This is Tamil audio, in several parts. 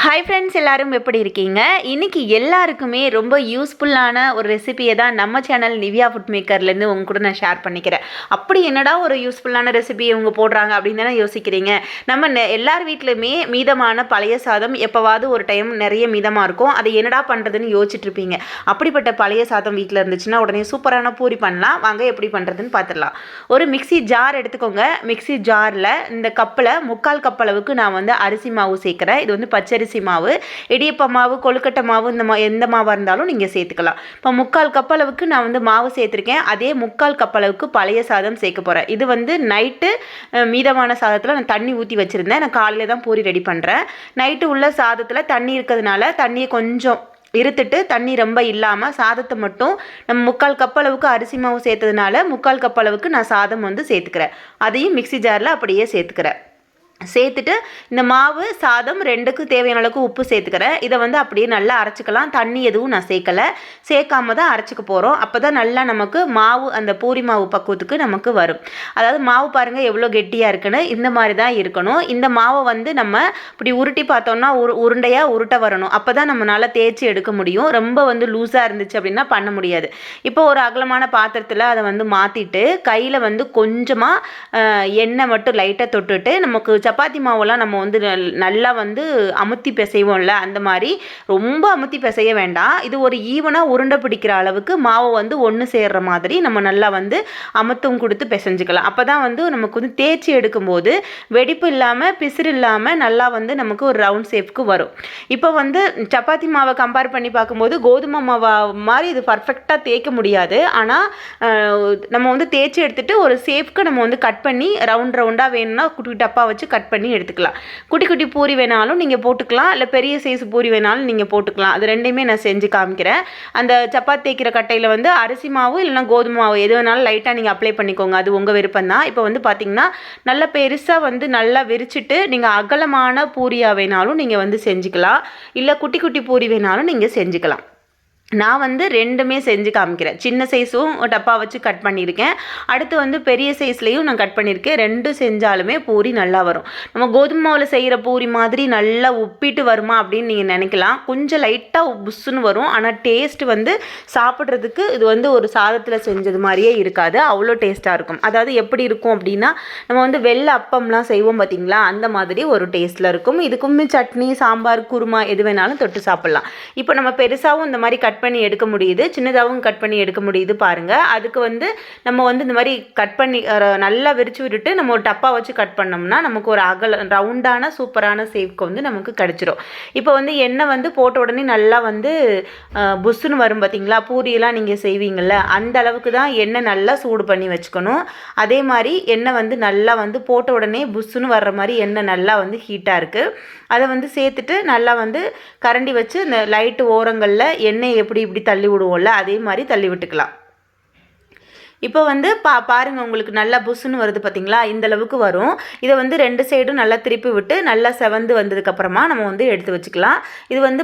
ஹாய் ஃப்ரெண்ட்ஸ், எல்லாரும் எப்படி இருக்கீங்க? இன்னைக்கு எல்லாருக்குமே ரொம்ப யூஸ்ஃபுல்லான ஒரு ரெசிபியை தான் நம்ம சேனல் நிவ்யா ஃபுட் மேக்கர்லேருந்து உங்க கூட நான் ஷேர் பண்ணிக்கிறேன். அப்படி என்னடா ஒரு யூஸ்ஃபுல்லான ரெசிபி இவங்க போடுறாங்க அப்படின்னு தானே யோசிக்கிறீங்க. நம்ம எல்லார் வீட்லையுமே மீதமான பழைய சாதம் எப்போவாவது ஒரு டைம் நிறைய மீதமாக இருக்கும். அதை என்னடா பண்ணுறதுன்னு யோசிச்சுட்டு இருப்பீங்க. அப்படிப்பட்ட பழைய சாதம் வீட்டில் இருந்துச்சுன்னா உடனே சூப்பரான பூரி பண்ணலாம். வாங்க எப்படி பண்ணுறதுன்னு பார்த்துடலாம். ஒரு மிக்சி ஜார் எடுத்துக்கோங்க. மிக்சி ஜாரில் இந்த கப்பில் 3/4 கப் அளவுக்கு நான் வந்து அரிசி மாவு சேர்க்குறேன். இது வந்து பச்சரிசி மாவு, இடியப்ப மாவு, கொழுக்கட்டை மாவு, எந்த மாவாக இருந்தாலும் நீங்கள் சேர்த்துக்கலாம். இப்போ 3/4 கப் அளவுக்கு நான் வந்து மாவு சேர்த்துருக்கேன். அதே 3/4 கப் அளவுக்கு பழைய சாதம் சேர்க்க போகிறேன். இது வந்து நைட்டு மீதமான சாதத்தில் நான் தண்ணி ஊற்றி வச்சுருந்தேன். நான் காலையில் தான் பூரி ரெடி பண்ணுறேன். நைட்டு உள்ள சாதத்தில் தண்ணி இருக்கிறதுனால தண்ணியை கொஞ்சம் இருத்துட்டு, தண்ணி ரொம்ப இல்லாமல் சாதத்தை மட்டும் நம்ம 3/4 கப் அளவுக்கு அரிசி மாவு சேர்த்ததுனால 3/4 கப் அளவுக்கு நான் சாதம் வந்து சேர்த்துக்கிறேன். அதையும் மிக்சி ஜாரில் அப்படியே சேர்த்துக்கிறேன். சேர்த்துட்டு இந்த மாவு சாதம் ரெண்டுக்கு தேவையான அளவுக்கு உப்பு சேர்த்துக்கிறேன். இதை வந்து அப்படியே நல்லா அரைச்சிக்கலாம். தண்ணி எதுவும் நான் சேர்க்காம தான் அரைச்சிக்க போகிறோம். அப்போ தான் நல்லா நமக்கு மாவு அந்த பூரி மாவு பக்குவத்துக்கு நமக்கு வரும். அதாவது மாவு பாருங்கள் எவ்வளோ கெட்டியாக இருக்குன்னு. இந்த மாதிரி தான் இருக்கணும். இந்த மாவை வந்து நம்ம இப்படி உருட்டி பார்த்தோம்னா உருண்டையாக உருட்ட வரணும். அப்போ தான் நம்மளால் தேய்ச்சி எடுக்க முடியும். ரொம்ப வந்து லூஸாக இருந்துச்சு அப்படின்னா பண்ண முடியாது. இப்போ ஒரு அகலமான பாத்திரத்தில் அதை வந்து மாற்றிட்டு கையில் வந்து கொஞ்சமாக எண்ணெய் மட்டும் லைட்டாக தொட்டுட்டு, நமக்கு சப்பாத்தி மாவெல்லாம் நம்ம வந்து நல்லா வந்து அமுத்தி பிசைவோம்ல, அந்த மாதிரி ரொம்ப அமுத்தி பிசைய வேண்டாம். இது ஒரு ஈவனாக உருண்டை பிடிக்கிற அளவுக்கு மாவை வந்து ஒன்று சேர்ற மாதிரி நம்ம நல்லா வந்து அமுத்தம் கொடுத்து பிசைஞ்சிக்கலாம். அப்போ தான் வந்து நமக்கு வந்து தேய்ச்சி எடுக்கும்போது வெடிப்பு இல்லாமல் பிசிறு இல்லாமல் நல்லா வந்து நமக்கு ஒரு ரவுண்ட் ஷேப்புக்கு வரும். இப்போ வந்து சப்பாத்தி மாவை கம்பேர் பண்ணி பார்க்கும்போது கோதுமை மாவை மாதிரி இது பர்ஃபெக்டாக தேய்க்க முடியாது. ஆனால் நம்ம வந்து தேய்ச்சி எடுத்துகிட்டு ஒரு ஷேப்புக்கு நம்ம வந்து கட் பண்ணி ரவுண்டாக வேணும்னா குட்டி டப்பா வச்சு கட் பண்ணி எடுத்துக்கலாம். குட்டி குட்டி பூரி வேணாலும் நீங்கள் போட்டுக்கலாம், இல்லை பெரிய சைஸ் பூரி வேணாலும் நீங்கள் போட்டுக்கலாம். அது ரெண்டையுமே நான் செஞ்சு காமிக்கிறேன். அந்த சப்பாத்தி தேய்க்கிற கட்டையில் வந்து அரிசி மாவு இல்லைனா கோதுமை மாவு எது வேணாலும் லைட்டாக நீங்கள் அப்ளை பண்ணிக்கோங்க. அது உங்கள் விருப்பம் தான். இப்போ வந்து பார்த்திங்கன்னா நல்லா பெருசாக வந்து நல்லா விரிச்சிட்டு நீங்கள் அகலமான பூரியாக வேணாலும் நீங்கள் வந்து செஞ்சுக்கலாம், இல்லை குட்டி குட்டி பூரி வேணாலும் நீங்கள் செஞ்சுக்கலாம். நான் வந்து ரெண்டுமே செஞ்சு காமிக்கிறேன். சின்ன சைஸும் டப்பா வச்சு கட் பண்ணியிருக்கேன். அடுத்து வந்து பெரிய சைஸ்லேயும் நான் கட் பண்ணியிருக்கேன். ரெண்டும் செஞ்சாலுமே பூரி நல்லா வரும். நம்ம கோதுமை மாவில் செய்கிற பூரி மாதிரி நல்லா உப்பிட்டு வருமா அப்படின்னு நீங்கள் நினைக்கலாம். கொஞ்சம் லைட்டாக புஷ்ஷுன்னு வரும். ஆனால் டேஸ்ட் வந்து சாப்பிட்றதுக்கு இது வந்து ஒரு சாதத்தில் செஞ்சது மாதிரியே இருக்காது. அவ்வளோ டேஸ்ட்டாக இருக்கும். அதாவது எப்படி இருக்கும் அப்படின்னா, நம்ம வந்து வெள்ளை அப்பம்லாம் செய்வோம் பார்த்திங்களா, அந்த மாதிரி ஒரு டேஸ்ட்டில் இருக்கும். இதுக்குமே சட்னி, சாம்பார், குருமா எது வேணாலும் தொட்டு சாப்பிட்லாம். இப்போ நம்ம பெருசாகவும் இந்த மாதிரி கட் பண்ணி எடுக்க முடியுது, சின்னதாகவும் கட் பண்ணி எடுக்க முடியுது பாருங்கள். அதுக்கு வந்து நம்ம வந்து இந்த மாதிரி கட் பண்ணி நல்லா விரிச்சு விட்டுட்டு நம்ம ஒரு டப்பா வச்சு கட் பண்ணோம்னா நமக்கு ஒரு ரவுண்டான சூப்பரான ஷேப்க்கு வந்து நமக்கு கிடச்சிரும். இப்போ வந்து எண்ணெய் வந்து போட்ட உடனே நல்லா வந்து புஷ்ஷுன்னு வரும் பார்த்திங்களா, பூரியெல்லாம் நீங்கள் செய்வீங்கள்ல, அந்த அளவுக்கு தான் எண்ணெய் நல்லா சூடு பண்ணி வச்சுக்கணும். அதே மாதிரி எண்ணெய் வந்து நல்லா வந்து போட்ட உடனே புஷ்ஷுன்னு வர்ற மாதிரி எண்ணெய் நல்லா வந்து ஹீட்டாக இருக்குது. அதை வந்து சேர்த்துட்டு நல்லா வந்து கரண்டி வச்சு இந்த லைட்டு ஓரங்களில் எண்ணெய் எப்படி இப்படி தள்ளி விடுவோம்ல, அதே மாதிரி தள்ளி விட்டுக்கலாம். இப்போ வந்து பாருங்கள், உங்களுக்கு நல்லா புஷ்ஷுன்னு வருது பார்த்திங்களா, இந்த அளவுக்கு வரும். இதை வந்து ரெண்டு சைடும் நல்லா திருப்பி விட்டு நல்லா செவந்து வந்ததுக்கப்புறமா நம்ம வந்து எடுத்து வச்சுக்கலாம். இது வந்து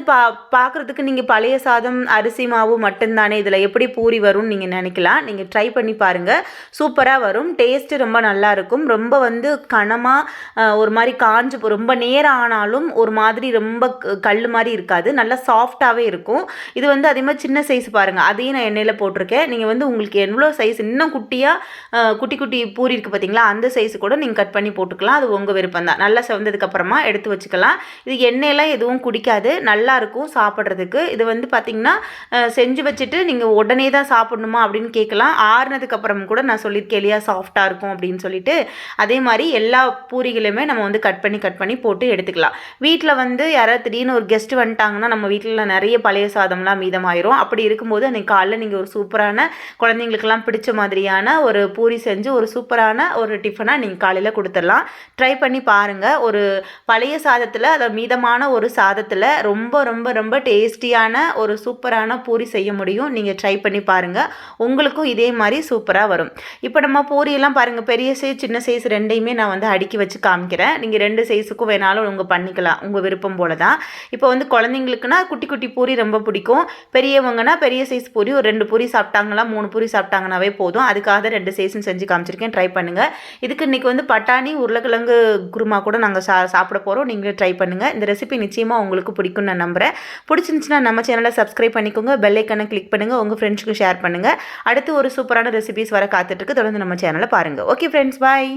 பார்க்குறதுக்கு நீங்கள் பழைய சாதம் அரிசி மாவு மட்டும்தானே, இதில் எப்படி பூரி வரும்னு நீங்கள் நினைக்கலாம். நீங்கள் ட்ரை பண்ணி பாருங்கள், சூப்பராக வரும். டேஸ்ட்டு ரொம்ப நல்லாயிருக்கும். ரொம்ப வந்து கனமாக ஒரு மாதிரி காஞ்சு ரொம்ப நேரம் ஆனாலும் ஒரு மாதிரி ரொம்ப கல் மாதிரி இருக்காது, நல்லா சாஃப்டாகவே இருக்கும். இது வந்து அதே மாதிரி சின்ன சைஸ் பாருங்கள், அதையும் நான் எண்ணெயில் போட்டிருக்கேன். நீங்கள் வந்து உங்களுக்கு எவ்வளோ சைஸ் இன்னும் குட்டியாக குட்டி குட்டி பூரி இருக்குது பார்த்திங்களா, அந்த சைஸு கூட நீங்கள் கட் பண்ணி போட்டுக்கலாம். அது உங்கள் விருப்பம் தான். நல்லா செவந்ததுக்கப்புறமா எடுத்து வச்சுக்கலாம். இது எண்ணெயெல்லாம் எதுவும் குடிக்காது, நல்லாயிருக்கும் சாப்பிட்றதுக்கு. இது வந்து பார்த்திங்கன்னா செஞ்சு வச்சுட்டு நீங்கள் உடனே தான் சாப்பிட்ணுமா அப்படின்னு கேட்கலாம். ஆறுனதுக்கப்புறம் கூட நான் சொல்லியிருக்கேன் இல்லையா, சாஃப்டாக இருக்கும் அப்படின்னு சொல்லிட்டு. அதே மாதிரி எல்லா பூரிகளையுமே நம்ம வந்து கட் பண்ணி போட்டு எடுத்துக்கலாம். வீட்டில் வந்து யாராவது திடீர்னு ஒரு கெஸ்ட் வந்துட்டாங்கன்னா நம்ம வீட்டில் நிறைய பழைய சாதம்லாம் மீதமாயிரும். அப்படி இருக்கும்போது அன்றைக்கி காலைல நீங்கள் ஒரு சூப்பரான குழந்தைங்களுக்கெல்லாம் பிடிச்ச மாதிரியான ஒரு பூரி செஞ்சு ஒரு சூப்பரான ஒரு டிஃபனாக நீங்கள் காலையில் கொடுத்துடலாம். ட்ரை பண்ணி பாருங்கள். ஒரு பழைய சாதத்தில், அதை மீதமான ஒரு சாதத்தில் ரொம்ப ரொம்ப ரொம்ப டேஸ்டியான ஒரு சூப்பரான பூரி செய்ய முடியும். நீங்கள் ட்ரை பண்ணி பாருங்கள், உங்களுக்கும் இதே மாதிரி சூப்பராக வரும். இப்போ நம்ம பூரியெல்லாம் பாருங்கள், பெரிய சைஸ் சின்ன சைஸ் ரெண்டையுமே நான் வந்து அடுக்கி வச்சு காமிக்கிறேன். நீங்கள் ரெண்டு சைஸுக்கும் வேணாலும் உங்கள் பண்ணிக்கலாம், உங்கள் விருப்பம் போல தான். இப்போ வந்து குழந்தைங்களுக்குனா குட்டி குட்டி பூரி ரொம்ப பிடிக்கும். பெரியவங்கன்னா பெரிய சைஸ் பூரி ஒரு 2 பூரி சாப்பிட்டாங்களா 3 பூரி சாப்பிட்டாங்கன்னாவே போதும். போதும். அதுக்காக தான் 2 சைஸும் செஞ்சு காமிச்சிருக்கேன். ட்ரை பண்ணுங்கள். இதுக்கு இன்றைக்கி வந்து பட்டாணி உருளைக்கிழங்கு குருமா கூட நாங்கள் சாப்பிட போகிறோம். நீங்களும் ட்ரை பண்ணுங்கள். இந்த ரெசிபி நிச்சயமாக உங்களுக்கு பிடிக்கும்னு நான் நம்புகிறேன். பிடிச்சிருந்துச்சுன்னா நம்ம சேனலை சப்ஸ்கிரைப் பண்ணிக்கோங்க. பெல் ஐக்கானை கிளிக் பண்ணுங்கள். உங்கள் ஃப்ரெண்ட்ஸ்க்கு ஷேர் பண்ணுங்கள். அடுத்து ஒரு சூப்பரான ரெசிபிஸ் வர காத்துட்ருக்கு. தொடர்ந்து நம்ம சேனலை பாருங்கள். ஓகே ஃப்ரெண்ட்ஸ், பாய்.